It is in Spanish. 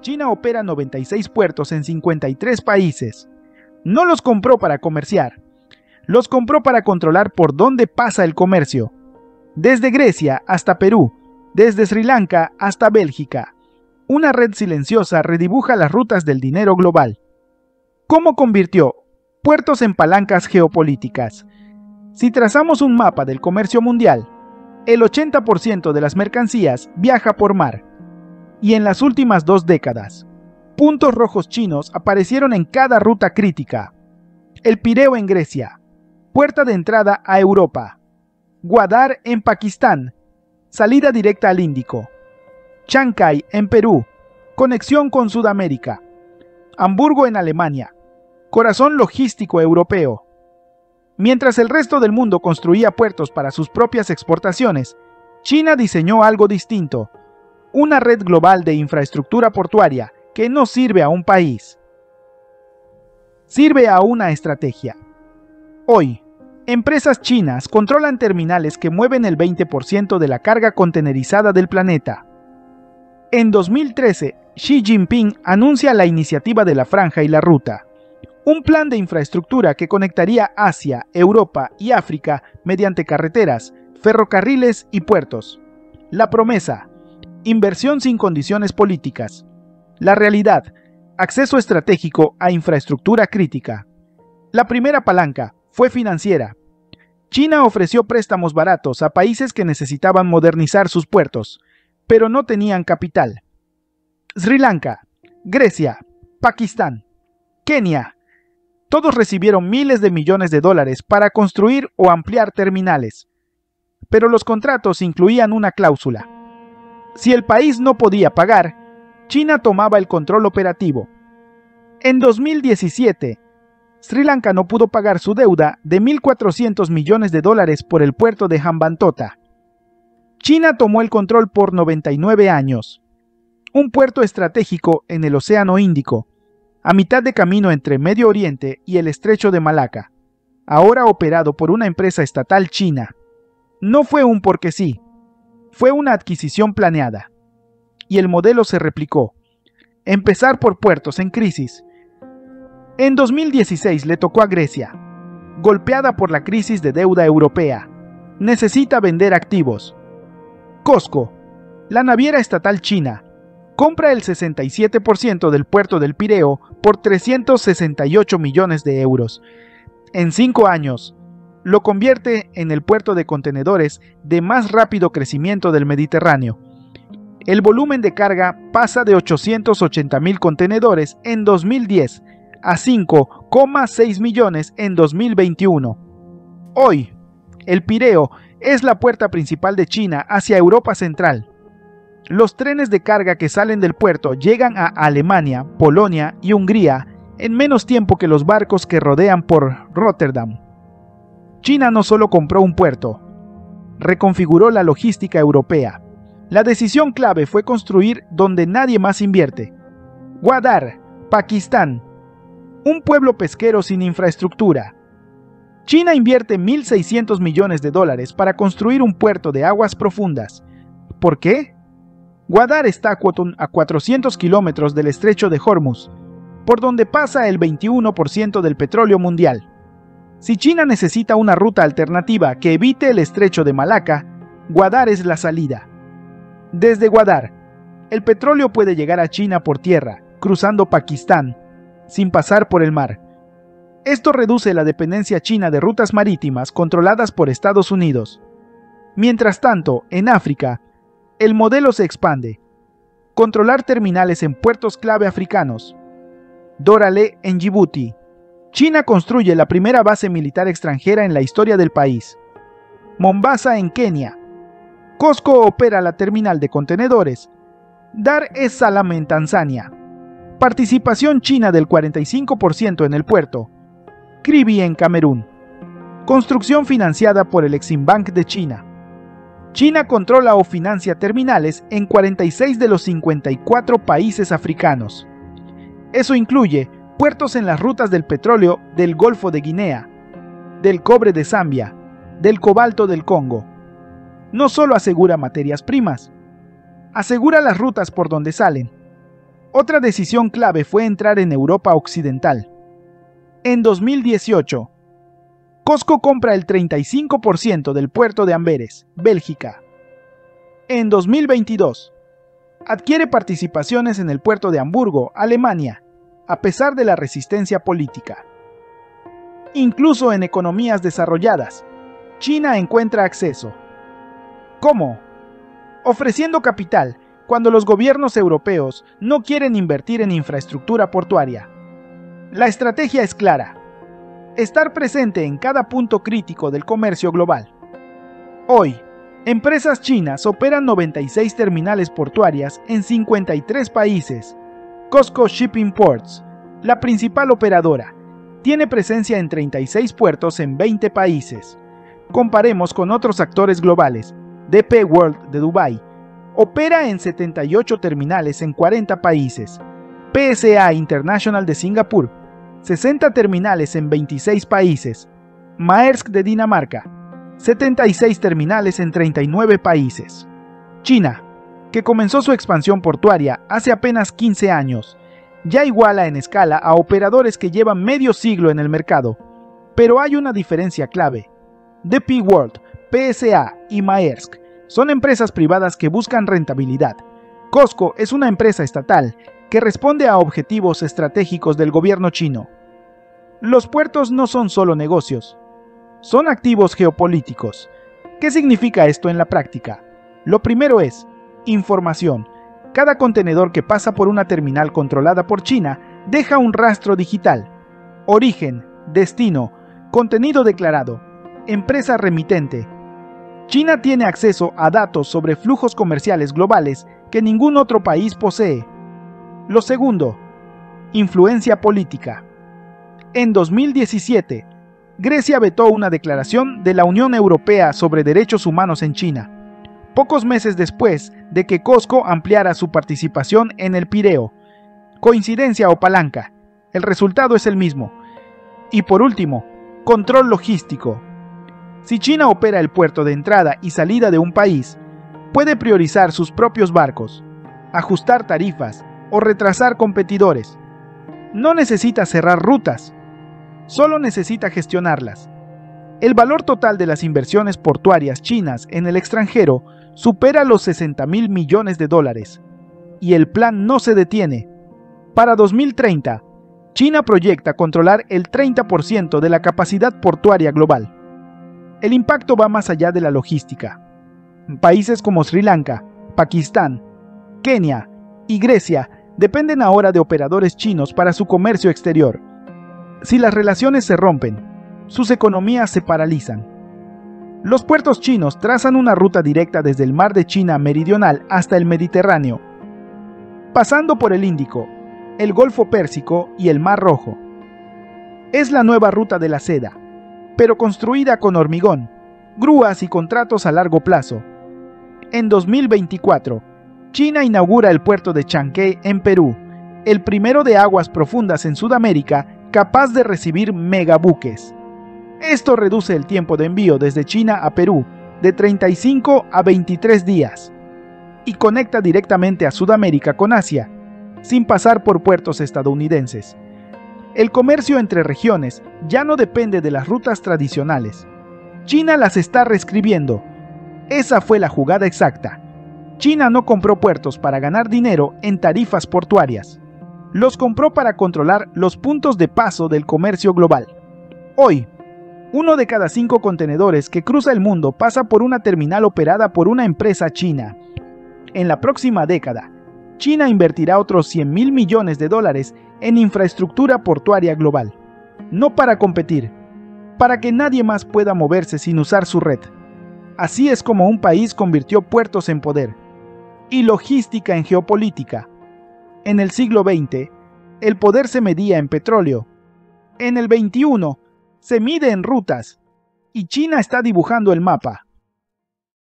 China opera 96 puertos en 53 países. No los compró para comerciar, los compró para controlar por dónde pasa el comercio. Desde Grecia hasta Perú, desde Sri Lanka hasta Bélgica. Una red silenciosa redibuja las rutas del dinero global. ¿Cómo convirtió puertos en palancas geopolíticas? Si trazamos un mapa del comercio mundial, el 80% de las mercancías viaja por mar. Y en las últimas 2 décadas, puntos rojos chinos aparecieron en cada ruta crítica. El Pireo en Grecia, puerta de entrada a Europa. Gwadar en Pakistán, salida directa al Índico. Chancay en Perú, conexión con Sudamérica. Hamburgo en Alemania, corazón logístico europeo. Mientras el resto del mundo construía puertos para sus propias exportaciones, China diseñó algo distinto, una red global de infraestructura portuaria que no sirve a un país, sirve a una estrategia. Hoy, empresas chinas controlan terminales que mueven el 20% de la carga contenerizada del planeta. En 2013, Xi Jinping anuncia la iniciativa de la Franja y la Ruta, un plan de infraestructura que conectaría Asia, Europa y África mediante carreteras, ferrocarriles y puertos. La promesa: inversión sin condiciones políticas. La realidad: acceso estratégico a infraestructura crítica. La primera palanca fue financiera. China ofreció préstamos baratos a países que necesitaban modernizar sus puertos, pero no tenían capital. Sri Lanka, Grecia, Pakistán, Kenia. Todos recibieron miles de millones de dólares para construir o ampliar terminales. Pero los contratos incluían una cláusula. Si el país no podía pagar, China tomaba el control operativo. En 2017, Sri Lanka no pudo pagar su deuda de 1.400 millones de dólares por el puerto de Hambantota. China tomó el control por 99 años. Un puerto estratégico en el Océano Índico, a mitad de camino entre Medio Oriente y el Estrecho de Malaca, ahora operado por una empresa estatal china. No fue un porque sí, fue una adquisición planeada. Y el modelo se replicó. Empezar por puertos en crisis. En 2016 le tocó a Grecia, golpeada por la crisis de deuda europea. Necesita vender activos. COSCO, la naviera estatal china, compra el 67% del puerto del Pireo por 368 millones de euros. En 5 años, lo convierte en el puerto de contenedores de más rápido crecimiento del Mediterráneo. El volumen de carga pasa de 880.000 contenedores en 2010 a 5,6 millones en 2021. Hoy, el Pireo es la puerta principal de China hacia Europa Central. Los trenes de carga que salen del puerto llegan a Alemania, Polonia y Hungría en menos tiempo que los barcos que rodean por Rotterdam. China no solo compró un puerto, reconfiguró la logística europea. La decisión clave fue construir donde nadie más invierte. Gwadar, Pakistán, un pueblo pesquero sin infraestructura. China invierte 1.600 millones de dólares para construir un puerto de aguas profundas. ¿Por qué? Gwadar está a 400 kilómetros del estrecho de Hormuz, por donde pasa el 21% del petróleo mundial. Si China necesita una ruta alternativa que evite el estrecho de Malaca, Gwadar es la salida. Desde Gwadar, el petróleo puede llegar a China por tierra, cruzando Pakistán, sin pasar por el mar. Esto reduce la dependencia china de rutas marítimas controladas por Estados Unidos. Mientras tanto, en África, el modelo se expande. Controlar terminales en puertos clave africanos. Doralé en Djibouti. China construye la primera base militar extranjera en la historia del país. Mombasa en Kenia. COSCO opera la terminal de contenedores. Dar es Salaam en Tanzania. Participación china del 45% en el puerto. Kribi en Camerún. Construcción financiada por el Exim Bank de China. China controla o financia terminales en 46 de los 54 países africanos. Eso incluye puertos en las rutas del petróleo del Golfo de Guinea, del cobre de Zambia, del cobalto del Congo. No solo asegura materias primas, asegura las rutas por donde salen. Otra decisión clave fue entrar en Europa Occidental. En 2018, COSCO compra el 35% del puerto de Amberes, Bélgica. En 2022, adquiere participaciones en el puerto de Hamburgo, Alemania, a pesar de la resistencia política. Incluso en economías desarrolladas, China encuentra acceso. ¿Cómo? Ofreciendo capital cuando los gobiernos europeos no quieren invertir en infraestructura portuaria. La estrategia es clara: estar presente en cada punto crítico del comercio global. Hoy, empresas chinas operan 96 terminales portuarias en 53 países. COSCO Shipping Ports, la principal operadora, tiene presencia en 36 puertos en 20 países. Comparemos con otros actores globales. DP World de Dubái opera en 78 terminales en 40 países. PSA International de Singapur, 60 terminales en 26 países. Maersk de Dinamarca, 76 terminales en 39 países. China, que comenzó su expansión portuaria hace apenas 15 años, ya iguala en escala a operadores que llevan medio siglo en el mercado. Pero hay una diferencia clave. DP World, PSA y Maersk son empresas privadas que buscan rentabilidad. COSCO es una empresa estatal que responde a objetivos estratégicos del gobierno chino. Los puertos no son solo negocios, son activos geopolíticos. ¿Qué significa esto en la práctica? Lo primero es información. Cada contenedor que pasa por una terminal controlada por China deja un rastro digital: origen, destino, contenido declarado, empresa remitente. China tiene acceso a datos sobre flujos comerciales globales que ningún otro país posee. Lo segundo, influencia política. En 2017, Grecia vetó una declaración de la Unión Europea sobre derechos humanos en China, pocos meses después de que COSCO ampliara su participación en el Pireo. ¿Coincidencia o palanca? El resultado es el mismo. Y por último, control logístico. Si China opera el puerto de entrada y salida de un país, puede priorizar sus propios barcos, ajustar tarifas o retrasar competidores. No necesita cerrar rutas, solo necesita gestionarlas. El valor total de las inversiones portuarias chinas en el extranjero supera los 60.000 millones de dólares. Y el plan no se detiene. Para 2030, China proyecta controlar el 30% de la capacidad portuaria global. El impacto va más allá de la logística. Países como Sri Lanka, Pakistán, Kenia y Grecia dependen ahora de operadores chinos para su comercio exterior. Si las relaciones se rompen, sus economías se paralizan. Los puertos chinos trazan una ruta directa desde el Mar de China Meridional hasta el Mediterráneo, pasando por el Índico, el Golfo Pérsico y el Mar Rojo. Es la nueva ruta de la seda, pero construida con hormigón, grúas y contratos a largo plazo. En 2024, China inaugura el puerto de Chanqué en Perú, el primero de aguas profundas en Sudamérica capaz de recibir megabuques. Esto reduce el tiempo de envío desde China a Perú de 35 a 23 días y conecta directamente a Sudamérica con Asia, sin pasar por puertos estadounidenses. El comercio entre regiones ya no depende de las rutas tradicionales. China las está reescribiendo. Esa fue la jugada exacta. China no compró puertos para ganar dinero en tarifas portuarias. Los compró para controlar los puntos de paso del comercio global. Hoy, 1 de cada 5 contenedores que cruza el mundo pasa por una terminal operada por una empresa china. En la próxima década, China invertirá otros 100.000 millones de dólares en infraestructura portuaria global. No para competir, para que nadie más pueda moverse sin usar su red. Así es como un país convirtió puertos en poder y logística en geopolítica. En el siglo XX, el poder se medía en petróleo. En el XXI, se mide en rutas. Y China está dibujando el mapa.